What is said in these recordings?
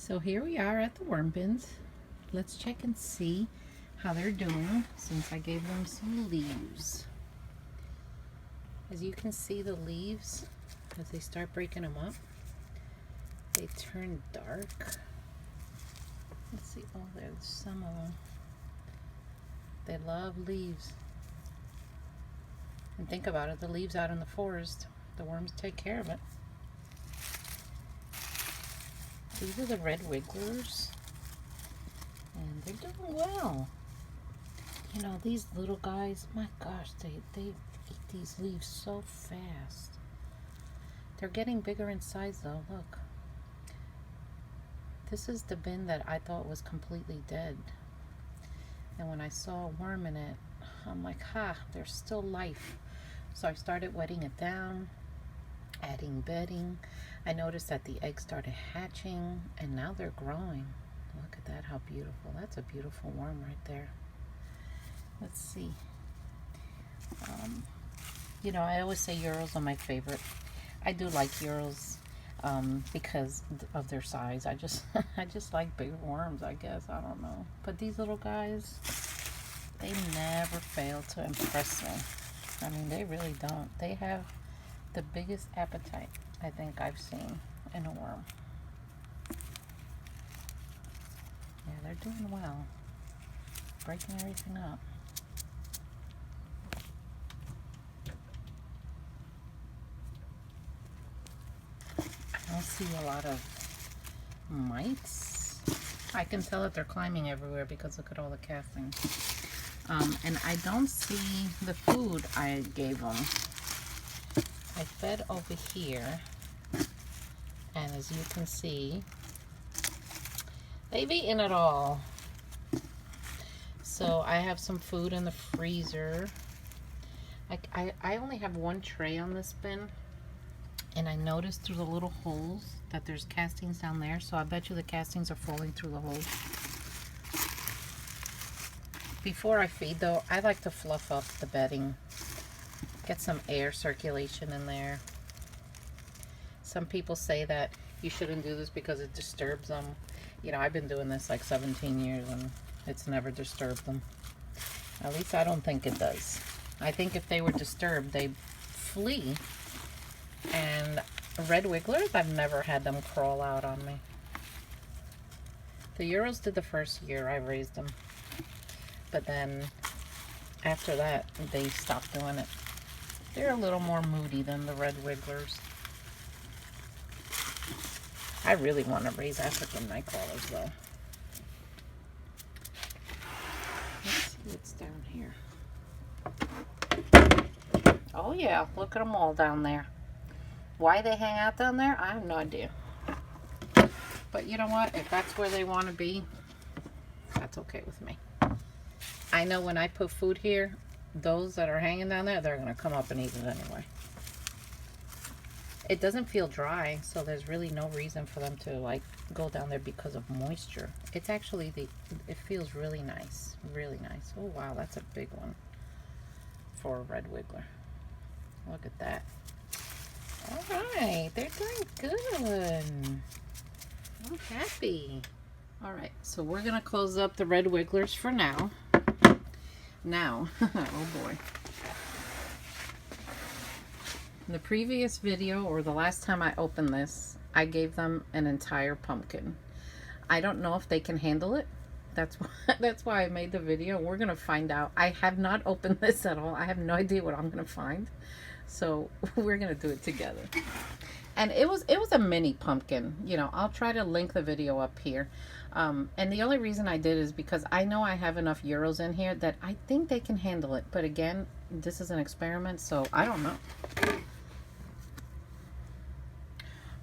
So here we are at the worm bins. Let's check and see how they're doing since I gave them some leaves. As you can see, the leaves, as they start breaking them up, they turn dark. Let's see, oh, there's some of them. They love leaves. And think about it, the leaves out in the forest, the worms take care of it. These are the red wigglers, and they're doing well. You know, these little guys, my gosh, they eat these leaves so fast. They're getting bigger in size though, look. This is the bin that I thought was completely dead. And when I saw a worm in it, I'm like, ha, there's still life. So I started wetting it down, adding bedding. I noticed that the eggs started hatching, and now they're growing. Look at that, how beautiful. That's a beautiful worm right there. Let's see. You know, I always say Urals are my favorite. I do like Urals because of their size. I just like bigger worms, I guess. I don't know. But these little guys, they never fail to impress me. I mean, they really don't. They have the biggest appetite I think I've seen in a worm. Yeah, they're doing well. Breaking everything up. I don't see a lot of mites. I can tell that they're climbing everywhere because look at all the castings. And I don't see the food I gave them. I fed over here, and as you can see, they've eaten it all. So I have some food in the freezer. I only have one tray on this bin, and I noticed through the little holes that there's castings down there, so I bet you the castings are falling through the holes. Before I feed though, I like to fluff up the bedding. Get some air circulation in there. Some people say that you shouldn't do this because it disturbs them. You know, I've been doing this like 17 years and it's never disturbed them. At least I don't think it does. I think if they were disturbed, they'd flee. And red wigglers, I've never had them crawl out on me. The Urals did the first year I raised them. But then after that, they stopped doing it. They're a little more moody than the red wigglers. I really want to raise African night crawlers though. Let's see what's down here. Oh yeah, look at them all down there. Why they hang out down there, I have no idea. But you know what? If that's where they want to be, that's okay with me. I know when I put food here, those that are hanging down there, they're going to come up and eat it anyway. It doesn't feel dry, so there's really no reason for them to like go down there because of moisture. It's actually, it feels really nice. Really nice. Oh wow, that's a big one for a red wiggler. Look at that. Alright, they're doing good. I'm happy. Alright, so we're going to close up the red wigglers for now. Now, oh boy. In the previous video, or the last time I opened this, I gave them an entire pumpkin. I don't know if they can handle it. That's why I made the video. We're going to find out. I have not opened this at all. I have no idea what I'm going to find. So we're going to do it together. And it was a mini pumpkin. You know, I'll try to link the video up here. And the only reason I did is because I know I have enough Urals in here that I think they can handle it. But again, this is an experiment, so I don't know.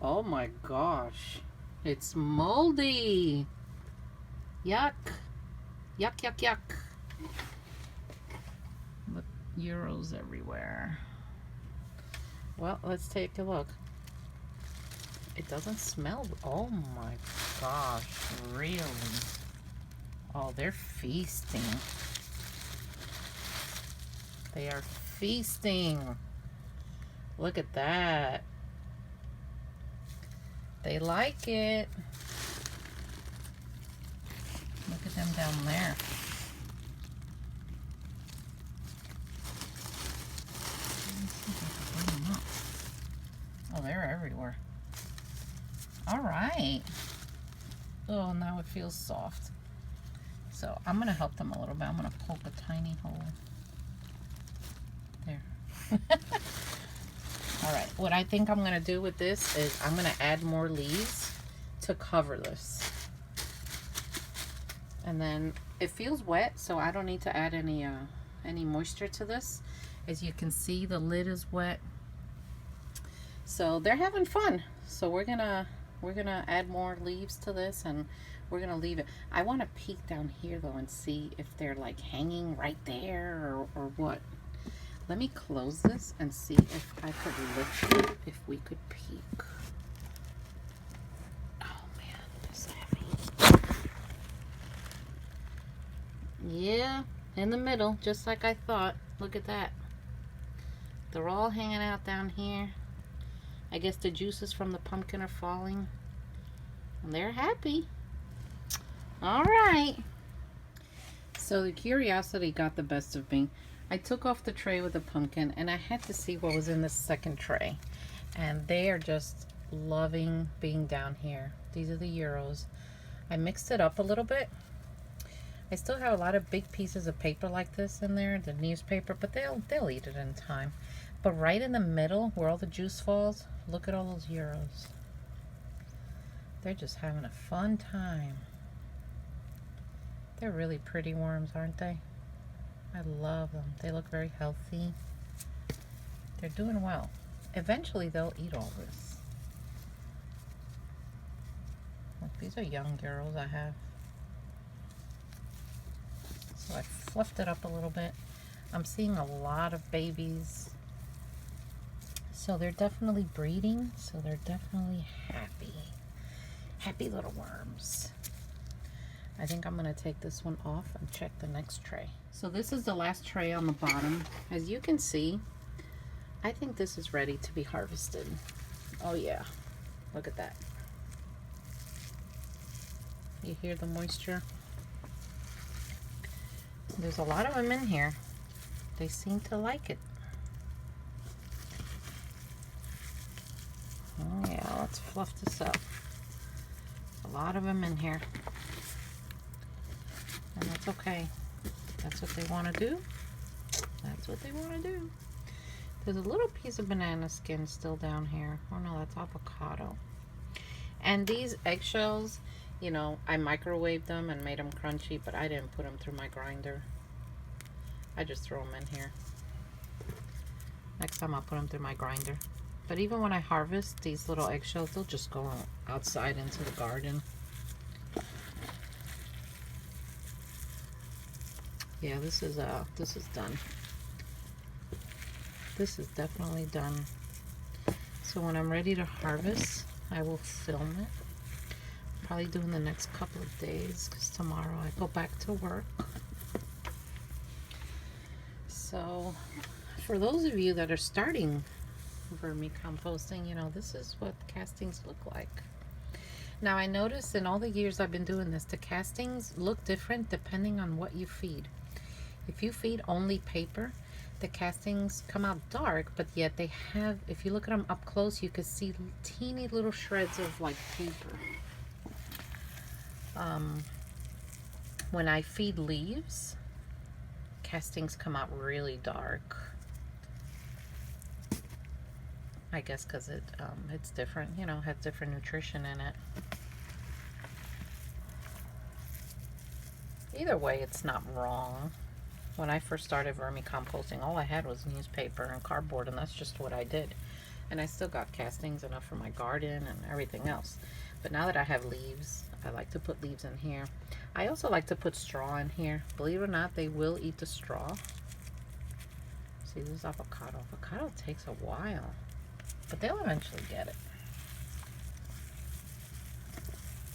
Oh my gosh. It's moldy. Yuck. Yuck, yuck, yuck. Look, Urals everywhere. Well, let's take a look. It doesn't smell. Oh my gosh, really? Oh, they're feasting. They are feasting. Look at that. They like it. Look at them down there. Let's see if I can bring them up. Oh, they're everywhere. All right. Oh, now it feels soft. So I'm going to help them a little bit. I'm going to poke a tiny hole. There. All right. What I think I'm going to do with this is I'm going to add more leaves to cover this. And then it feels wet, so I don't need to add any moisture to this. As you can see, the lid is wet. So they're having fun. So we're gonna add more leaves to this, and we're gonna leave it. I want to peek down here though and see if they're like hanging right there or what. Let me close this and see if I could lift it, if we could peek. Oh man, it's heavy. Yeah, in the middle, just like I thought. Look at that. They're all hanging out down here. I guess the juices from the pumpkin are falling. And they're happy. All right. So the curiosity got the best of me. I took off the tray with the pumpkin and I had to see what was in the second tray. And they are just loving being down here. These are the Euros. I mixed it up a little bit. I still have a lot of big pieces of paper like this in there, the newspaper, but they'll eat it in time. But right in the middle where all the juice falls, look at all those Euros. They're just having a fun time. They're really pretty worms, aren't they? I love them. They look very healthy. They're doing well. Eventually they'll eat all this. Look, these are young girls I have. So I fluffed it up a little bit. I'm seeing a lot of babies. So they're definitely breeding. So they're definitely happy. Happy little worms. I think I'm going to take this one off and check the next tray. So this is the last tray on the bottom. As you can see, I think this is ready to be harvested. Oh yeah, look at that. You hear the moisture? There's a lot of them in here. They seem to like it. Oh yeah, let's fluff this up. A lot of them in here. And that's okay. That's what they want to do. That's what they want to do. There's a little piece of banana skin still down here. Oh no, that's avocado. And these eggshells, you know, I microwaved them and made them crunchy, but I didn't put them through my grinder. I just throw them in here. Next time I'll put them through my grinder. But even when I harvest these little eggshells, they'll just go outside into the garden. Yeah, this is done. This is definitely done. So when I'm ready to harvest, I will film it. Probably do in the next couple of days, because tomorrow I go back to work. So for those of you that are starting vermicomposting, you know, this is what castings look like. Now I noticed in all the years I've been doing this, the castings look different depending on what you feed. If you feed only paper, the castings come out dark, but yet they have, if you look at them up close, you can see teeny little shreds of like paper. When I feed leaves, castings come out really dark. I guess because it's different, you know, has different nutrition in it. Either way, it's not wrong. When I first started vermicomposting, all I had was newspaper and cardboard, and that's just what I did. And I still got castings enough for my garden and everything else. But now that I have leaves, I like to put leaves in here. I also like to put straw in here. Believe it or not, they will eat the straw. See, this is avocado. Avocado takes a while, but they'll eventually get it.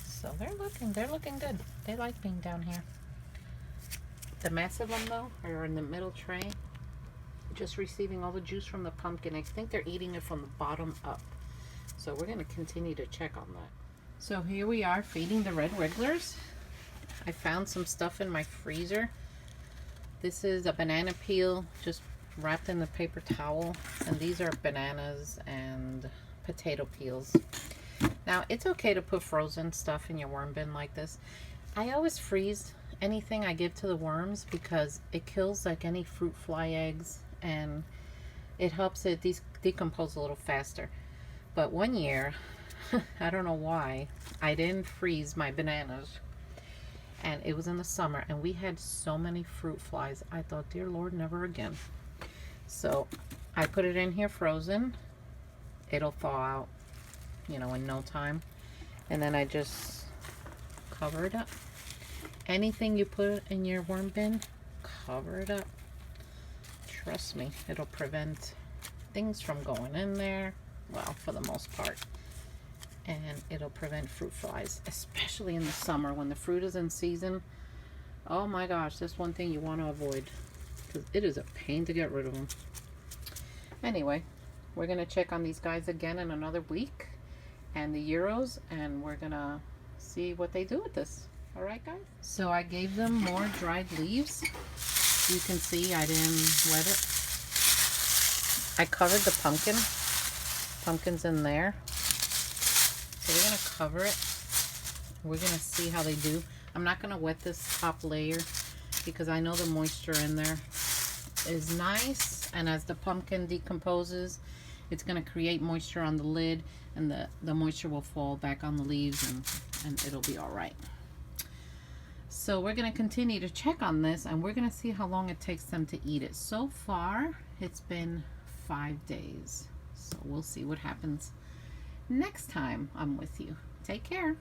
So they're looking good. They like being down here. The mass of them though are in the middle tray, just receiving all the juice from the pumpkin. I think they're eating it from the bottom up. So we're going to continue to check on that. So here we are feeding the red wigglers. I found some stuff in my freezer. This is a banana peel just wrapped in the paper towel, and these are bananas and potato peels. Now, it's okay to put frozen stuff in your worm bin like this. I always freeze anything I give to the worms because it kills like any fruit fly eggs, and it helps it decompose a little faster. But one year, I don't know why, I didn't freeze my bananas, and it was in the summer, and we had so many fruit flies. I thought, dear Lord, never again. So I put it in here frozen. It'll thaw out, you know, in no time. And then I just cover it up. Anything you put in your worm bin, cover it up. Trust me, it'll prevent things from going in there. Well, for the most part. And it'll prevent fruit flies, especially in the summer when the fruit is in season. Oh my gosh, that's one thing you want to avoid, because it is a pain to get rid of them. Anyway, we're going to check on these guys again in another week, and the Euros, and we're going to see what they do with this. All right, guys? So I gave them more dried leaves. You can see I didn't let it. I covered the pumpkin. Pumpkin's in there. So we're going to cover it. We're going to see how they do. I'm not going to wet this top layer because I know the moisture in there is nice. And as the pumpkin decomposes, it's going to create moisture on the lid, and the moisture will fall back on the leaves, and it'll be all right. So we're going to continue to check on this, and we're going to see how long it takes them to eat it. So far, it's been 5 days. So we'll see what happens next time I'm with you. Take care.